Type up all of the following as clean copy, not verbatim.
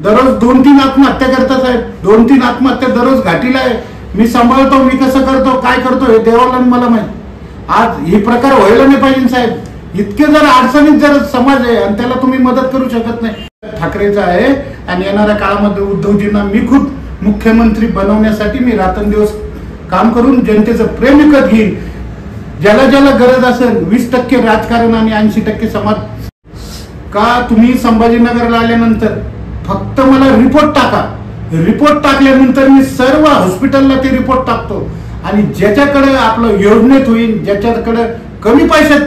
दररोज 2-3 आत्महत्या करतात साहेब, 2-3 आत्महत्या दररोज घाटीला आहे. मी सांभाळतो, मी कसं करतो, काय करतो हे देवाला मला माहिती. आज ही प्रकार व्हायला नाही पाहिजे साहेब. इतके जर अडचणीत जर समाज आहे आणि त्याला तुम्ही मदत करू शकत नाही. ठाकरेचा आहे आणि येणाऱ्या काळामध्ये उद्धवजींना मी खुद मुख्यमंत्री बनवण्यासाठी मी रात्रंदिवस काम करून जनतेचं प्रेम विकत घेईन. ज्याला ज्याला गरज असेल 20% राजकारण आणि 80% समाज. का तुम्ही संभाजीनगरला आल्यानंतर फक्त मला रिपोर्ट टाका. रिपोर्ट टाकल्यानंतर मी सर्व हॉस्पिटलला ते रिपोर्ट टाकतो आणि ज्याच्याकडे आपलं योजनेत होईल, ज्याच्याकडे कमी पैशात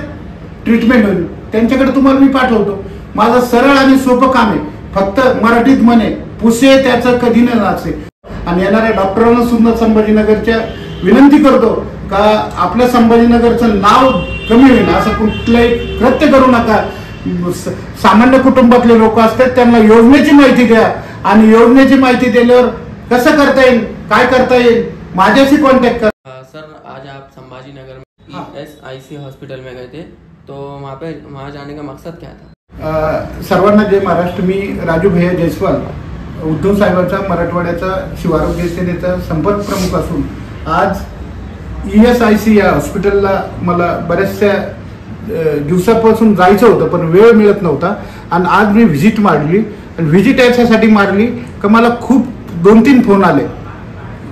ट्रीटमेंट होईल त्यांच्याकडे तुम्हाला मी पाठवतो. माझं सरळ आणि सोपं काम आहे. फक्त मराठीत म्हणे पुसे त्याचं कधी न नाचे. आणि येणाऱ्या डॉक्टरांना सुद्धा संभाजीनगरच्या विनंती करतो का आपल्या संभाजीनगरचं नाव कमी होईल असं कुठलंही कृत्य करू नका. सामान्य कुटुंबातले लोक असतात त्यांना योजनेची माहिती द्या आणि योजनेची माहिती दिल्यावर कसं करता येईल, काय करता येईल माझ्याशी कॉन्टॅक्ट करा. सर आज आप संभाजीनगर में ESIC हॉस्पिटल में गए थे, तो वहाँ जाने का मकसद क्या था? सर्वांना जय महाराष्ट्र. मी राजू भैया जयस्वाल, उद्धव साहेबांचा मराठवाड्याचा शिवारोग्य सेनेचा संपर्क प्रमुख असून आज ESIC या हॉस्पिटलला मला बऱ्याचशा दिवसापासून जायचं होतं पण वेळ मिळत नव्हता आणि आज मी व्हिजिट मारली. आणि व्हिजिट याच्यासाठी मारली का मला खूप 2-3 फोन आले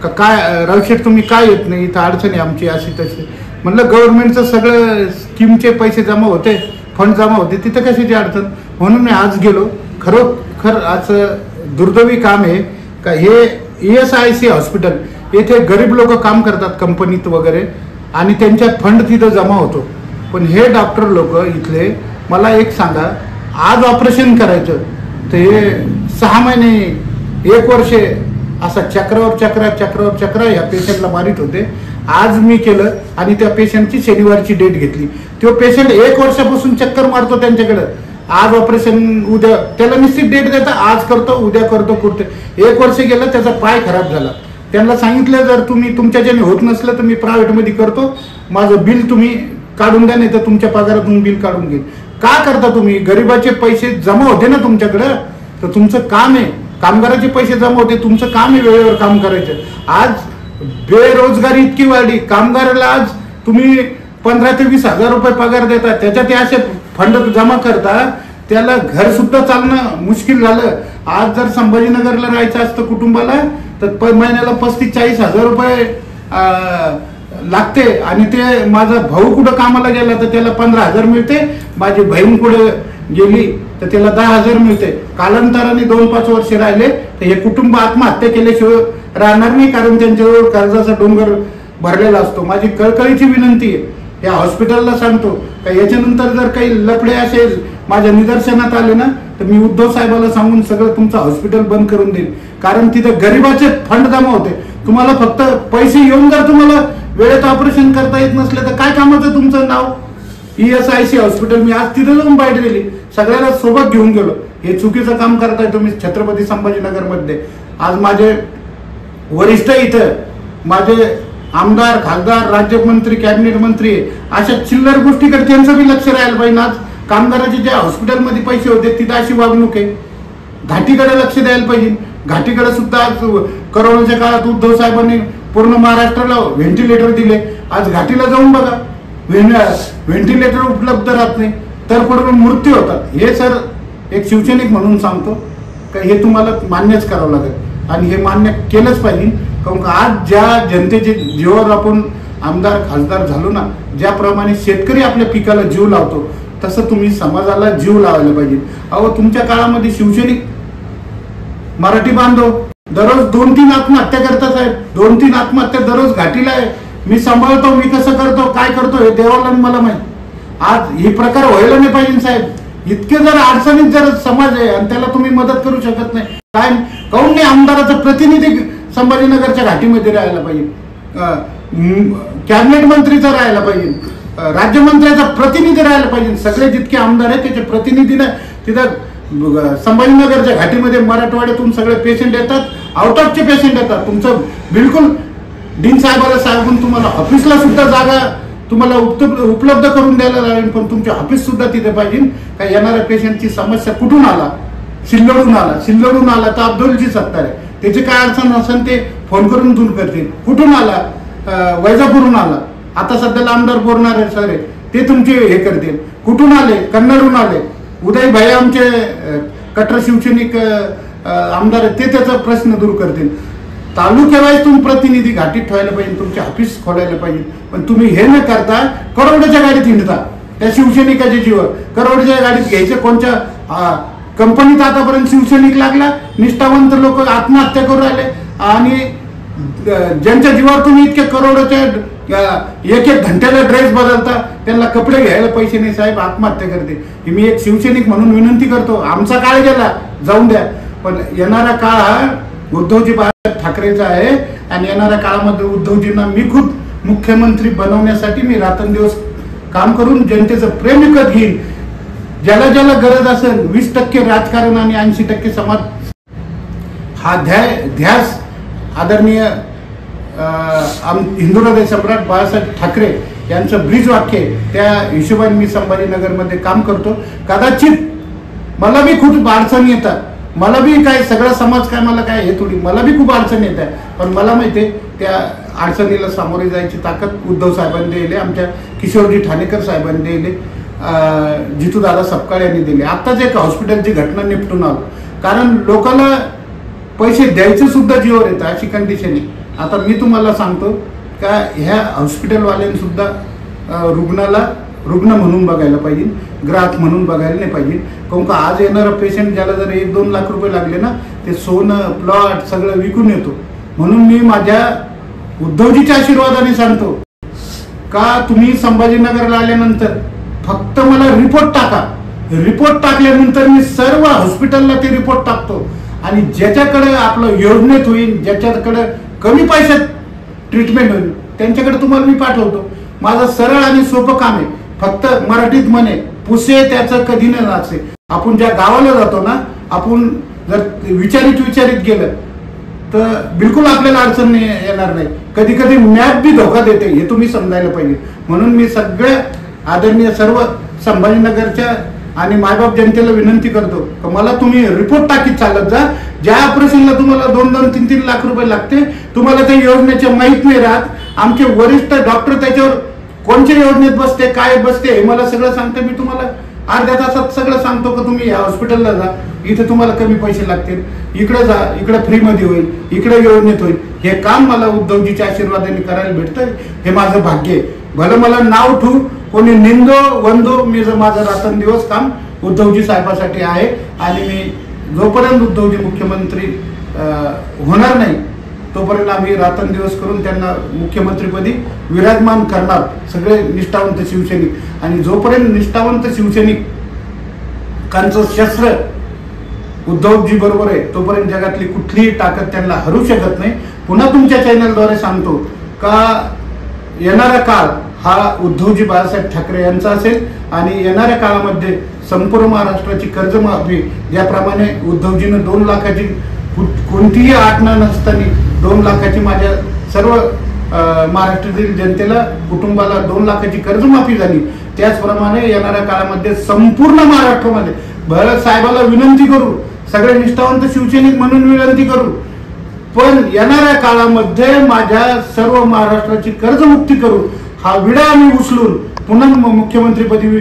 का काय रावशेठ तुम्ही काय येत नाही, इथं अडचणी आमची अशी तशी. म्हणलं गव्हर्नमेंटचं सगळं स्कीमचे पैसे जमा होते, फंड जमा होते, तिथं कशाची अडचण. म्हणून मी आज गेलो. खरोखर असं दुर्दैवी काम आहे का हे ESIC हॉस्पिटल येथे गरीब लोक काम करतात कंपनीत वगैरे आणि त्यांच्या फंड तिथं जमा होतो. पण हे डॉक्टर लोक इथले मला एक सांगा, आज ऑपरेशन करायचं तर हे 6 महिने 1 वर्ष असा चक्रावर चक्र या पेशंटला मारित होते. आज मी केलं आणि त्या पेशंटची शनिवारची डेट घेतली. तो पेशंट 1 वर्षापासून चक्कर मारतो त्यांच्याकडे. आज ऑपरेशन उद्या, त्याला निश्चित डेट देता, आज करतो उद्या करतो कुठे. 1 वर्ष गेलं त्याचा पाय खराब झाला. त्यांना सांगितलं जर तुम्ही तुमच्याच्याने होत नसलं तर मी प्रायव्हेटमध्ये करतो, माझं बिल तुम्ही काढून द्या, नाही तर तुमच्या पगारातून बिल काढून घेईन. का करता तुम्ही? गरिबाचे पैसे जमा होते ना तुमच्याकडं, तर तुमचं काम आहे. कामगाराचे पैसे जमा होते, तुमचं काम आहे वेळेवर काम करायचं. आज बेरोजगारी इतकी वाढली, कामगाराला आज तुम्ही 15 ते 20 हजार रुपये पगार देता, त्याच्यात ते असे फंड जमा करता, त्याला घर सुद्धा चालणं मुश्किल झालं. आज जर संभाजीनगरला राहायचं असतं कुटुंबाला तर महिन्याला 35-40 हजार रुपये लागते. आणि ते माझा भाऊ कुठं कामाला गेला तर त्याला 15 हजार मिळते, माझी बहीण कुठं गेली तर त्याला 10 हजार मिळते. कालांतराने 2-5 वर्ष राहिले तर हे कुटुंब आत्महत्या केल्याशिवाय राहणार नाही, कारण त्यांच्याजवळ कर्जाचा डोंगर भरलेला असतो. माझी कळकळीची विनंती आहे या हॉस्पिटलला सांगतो का याच्यानंतर जर काही लफडे असेल माझ्या निदर्शनात आले ना तर मी उद्धव साहेबाला सांगून सगळं तुमचं हॉस्पिटल बंद करून देईल. कारण तिथं गरिबाचे फंड जमा होते. तुम्हाला फक्त पैसे येऊन जर तुम्हाला वेळेत ऑपरेशन करता येत नसले तर काय कामाचं तुमचं नाव. ESIC हॉस्पिटल मी आज तिथे जाऊन बाहेर गेली, सगळ्याला सोबत घेऊन गेलो. हे चुकीचं काम करताय तुम्ही छत्रपती संभाजीनगर मध्ये. आज माझे वरिष्ठ इथं, माझे आमदार, खासदार, राज्यमंत्री, कॅबिनेट मंत्री, अशा चिल्लर गोष्टीकडे त्यांचं बी लक्ष राहायला पाहिजे. आज कामगाराचे ज्या हॉस्पिटलमध्ये पैसे होते तिथं अशी वागणूक आहे. घाटीकडे लक्ष द्यायला पाहिजे. घाटीकडे सुद्धा आज कोरोनाच्या काळात उद्धव साहेबांनी पूर्ण महाराष्ट्राला व्हेंटिलेटर दिले. आज घाटीला जाऊन बघा, व्हेंटिलेटर उपलब्ध राहत नाही, तर पुढे मृत्यू होतात. हे सर एक शिवसैनिक म्हणून सांगतो का हे तुम्हाला मान्यच करावं लागेल आणि हे मान्य केलंच पाहिजे. कारण आज ज्या जनतेचे जीवावर आपण आमदार खासदार झालो ना, ज्याप्रमाणे शेतकरी आपल्या पिकाला जीव लावतो तसं तुम्ही समाजाला जीव लावायला पाहिजे. अहो तुमच्या काळामध्ये शिवसैनिक मराठी बांधव दररोज 2-3 आत्महत्या करतात साहेब, 2-3 आत्महत्या दररोज घाटीला आहे. मी सांभाळतो, मी कसं करतो, काय करतो हे देवाला मला माहिती. आज हे प्रकार व्हायला नाही पाहिजे साहेब. इतके जर अडचणीत जर समाज आहे आणि त्याला तुम्ही मदत करू शकत नाही, काय काऊन नाही आमदाराचा प्रतिनिधी संभाजीनगरच्या घाटीमध्ये राहायला पाहिजे, कॅबिनेट मंत्रीचा राहायला पाहिजे, राज्यमंत्र्याचा प्रतिनिधी राहायला पाहिजे. सगळे जितके आमदार आहेत त्याचे प्रतिनिधीने तिथं संभाजीनगरच्या घाटीमध्ये मराठवाड्यातून सगळे पेशंट येतात, आउट ऑफचे पेशंट येतात. तुमचं बिलकुल डीन साहेबाला सांगून तुम्हाला ऑफिसला सुद्धा जागा तुम्हाला उपलब्ध करून द्यायला लागेल, पण तुमचे ऑफिस सुद्धा तिथे पाहिजे. काय येणाऱ्या पेशंटची समस्या कुठून आला सिल्लोडून आला तर अब्दुलची सत्तार आहे, त्याची काय अडचण असेल ते फोन करून दूर करतील. कुठून आला? वैजापूरहून आला, आता सध्याला आमदार बोलणारे सर आहे ते तुमचे हे करतील. कुठून आले? कन्नडहून आले. उदय भाई आमचे कट्टर शिवसैनिक आमदार आहेत, ते त्याचा प्रश्न दूर करतील. तालुक्यावाईज तुम्ही प्रतिनिधी घाटीत ठेवायला पाहिजे, तुमचे ऑफिस खोलायला पाहिजे. पण तुम्ही हे न करता करोडच्या गाडीत हिंडता त्या शिवसैनिकाच्या जीवर. करोडच्या गाडीत घ्यायचे कोणत्या कंपनीत आतापर्यंत शिवसैनिक लागला? निष्ठावंत लोक आत्महत्या करू राहिले आणि ज्यांच्या जीवावर तुम्ही इतके करोडच्या एक घंट्याला ड्रेस बदलता, त्यांना कपडे घ्यायला पैसे नाही साहेब, आत्महत्या करते. मी एक शिवसैनिक म्हणून विनंती करतो, आमचा काळ गेला जाऊन द्या, पण येणारा काळ हा उद्धवजी बाळासाहेब ठाकरेचा आहे आणि येणाऱ्या काळामध्ये उद्धवजींना मी खूप मुख्यमंत्री बनवण्यासाठी मी रात्रंदिवस काम करून जनतेचं प्रेम विकत घेईन. ज्याला ज्याला गरज असेल 20% राजकारण आणि 80% समाज, हा ध्यास आदरणीय हिंदू हृदय सम्राट बाळासाहेब ठाकरे यांचं ब्रीज वाक्य, त्या हिशोबाने मी संभाजीनगरमध्ये काम करतो. कदाचित मला बी खूप अडचणी येतात, मला बी काय सगळा समाज काय मला काय हे थोडी, मला बी खूप अडचणी येत आहे, पण मला माहिती आहे त्या अडचणीला सामोरे जायची ताकद उद्धव साहेबांनी दिली, आमच्या किशोरजी ठाणेकर साहेबांनी दिली, जितूदादा सपकाळ यांनी दिले. आत्ताच एक हॉस्पिटलची घटना निपटून आलो, कारण लोकांना पैसे द्यायचं सुद्धा जीवावर येतं अशी कंडिशन आहे. आता मी तुम्हाला सांगतो का ह्या हॉस्पिटलवाल्यांनी सुद्धा रुग्णाला रुग्ण म्हणून बघायला पाहिजे, ग्राहक म्हणून बघायला नाही पाहिजे. काहून का आज येणारा पेशंट ज्याला जर 1-2 लाख रुपये लागले ना, ते सोनं प्लॉट सगळं विकून येतो. म्हणून मी माझ्या उद्धवजीच्या आशीर्वादाने सांगतो का तुम्ही संभाजीनगरला आल्यानंतर फक्त मला रिपोर्ट टाका. रिपोर्ट टाकल्यानंतर मी सर्व हॉस्पिटलला ते रिपोर्ट टाकतो आणि ज्याच्याकडे आपलं योजनेत होईल, ज्याच्याकडे कमी पैशात ट्रीटमेंट होईल, त्यांच्याकडे तुम्हाला मी पाठवतो. माझं सरळ आणि सोपं काम आहे. फक्त मराठीत म्हणे पुसे त्याचं कधी न नाचे. आपण ज्या गावाला जातो ना, आपण जर विचारित गेलं तर बिलकुल आपल्याला अडचण नाही येणार नाही. कधी कधी मॅप बी धोका देते, हे तुम्ही समजायला पाहिजे. म्हणून मी सगळ्या आदरणीय सर्व संभाजीनगरच्या आणि मायबाप जनतेला विनंती करतो की मला तुम्ही रिपोर्ट टाकीत चालत जा. ज्या ऑपरेशनला तुम्हाला 2-2, 3-3 लाख रुपये लागते, तुम्हाला त्या योजनेचे माहीत नाही राहत. आमचे वरिष्ठ डॉक्टर त्याच्यावर कोणत्या योजनेत बसते, काय बसते हे मला सगळं सांगते. मी तुम्हाला अर्ध्या तासात सगळं सांगतो की तुम्ही या हॉस्पिटलला जा, इथे तुम्हाला कमी पैसे लागतील, इकडे जा, इकडे फ्रीमध्ये होईल, इकडे योजनेत होईल. हे काम मला उद्धवजीच्या आशीर्वादाने करायला भेटतंय, हे माझं भाग्य आहे. भलं मला नाव ठेवू, कोणी निंदो वंदो, मी माझं रात्रंदिवस काम उद्धवजी साहेबासाठी आहे. आणि मी जोपर्यंत उद्धवजी मुख्यमंत्री होणार नाही तोपर्यंत आम्ही रात्रंदिवस करून त्यांना मुख्यमंत्रीपदी विराजमान करणार, सगळे निष्ठावंत शिवसैनिक. आणि जोपर्यंत निष्ठावंत शिवसैनिकांचं शस्त्र उद्धवजी बरोबर आहे तोपर्यंत जगातली कुठलीही ताकद त्यांना हरू शकत नाही. पुन्हा तुमच्या चॅनलद्वारे सांगतो का येणारा काळ हा उद्धवजी बाळासाहेब ठाकरे यांचा असेल आणि येणाऱ्या काळामध्ये संपूर्ण महाराष्ट्राची कर्जमाफी, ज्याप्रमाणे उद्धवजीनं 2 लाखाची कोणतीही आटना नसताना 2 लाखाची माझ्या सर्व महाराष्ट्रातील जनतेला, कुटुंबाला 2 लाखाची कर्जमाफी झाली, त्याचप्रमाणे येणाऱ्या काळामध्ये संपूर्ण महाराष्ट्रामध्ये भरत साहेबाला विनंती करू, सगळे निष्ठावंत शिवसैनिक म्हणून विनंती करू, पण येणाऱ्या काळामध्ये माझ्या सर्व महाराष्ट्राची कर्जमुक्ती करू. हा विडा आम्ही उचलून पुन्हा मुख्यमंत्रीपदी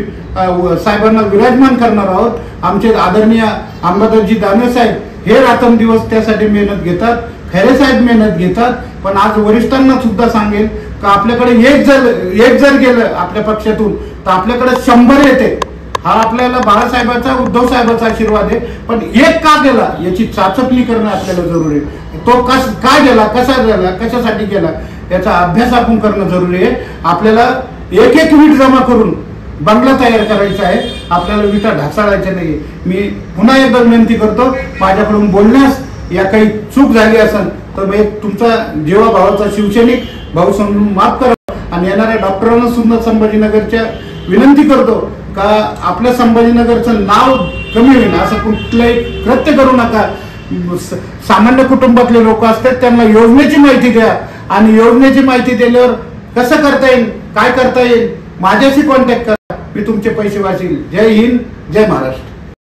साहेबांना विराजमान करणार आहोत. आमचे आदरणीय अंबादासजी दानवे साहेब हे रात्रंदिवस त्यासाठी मेहनत घेतात, खैरे साहेब मेहनत घेतात. पण आज वरिष्ठांना सुद्धा सांगेल का आपल्याकडे एक जर गेलं आपल्या पक्षातून तर आपल्याकडे 100 येते. हा आपल्याला बाळासाहेबांचा, उद्धव साहेबांचा आशीर्वाद आहे. पण एक का गेला याची चाचपणी करणं आपल्याला जरुरी आहे. तो का गेला, कसा गेला, कशासाठी गेला याचा अभ्यास आपण करणं जरुरी आहे. आपल्याला एक वीट जमा करून बंगला तयार करायचा आहे, आपल्याला विटा ढासाळायच्या नाही. मी पुन्हा एकदा विनंती करतो, माझ्याकडून बोलण्यास या काही चूक झाली असेल तर मी तुमचा जीवाभावाचा शिवसैनिक भाऊ समजून माफ करा. आणि येणाऱ्या डॉक्टरांना सुद्धा संभाजीनगरच्या विनंती करतो का आपल्या संभाजीनगरचं नाव कमी होईल असं कुठलंही कृत्य करू नका. सामान्य कुटुंबातले लोक असतात, त्यांना योजनेची माहिती द्या आणि योजनेची माहिती दिल्यावर कसं करता येईल, काय करता येईल, माझ्याशी कॉन्टॅक्ट करा, मी तुमचे पैसे वाचील. जय हिंद, जय महाराष्ट्र.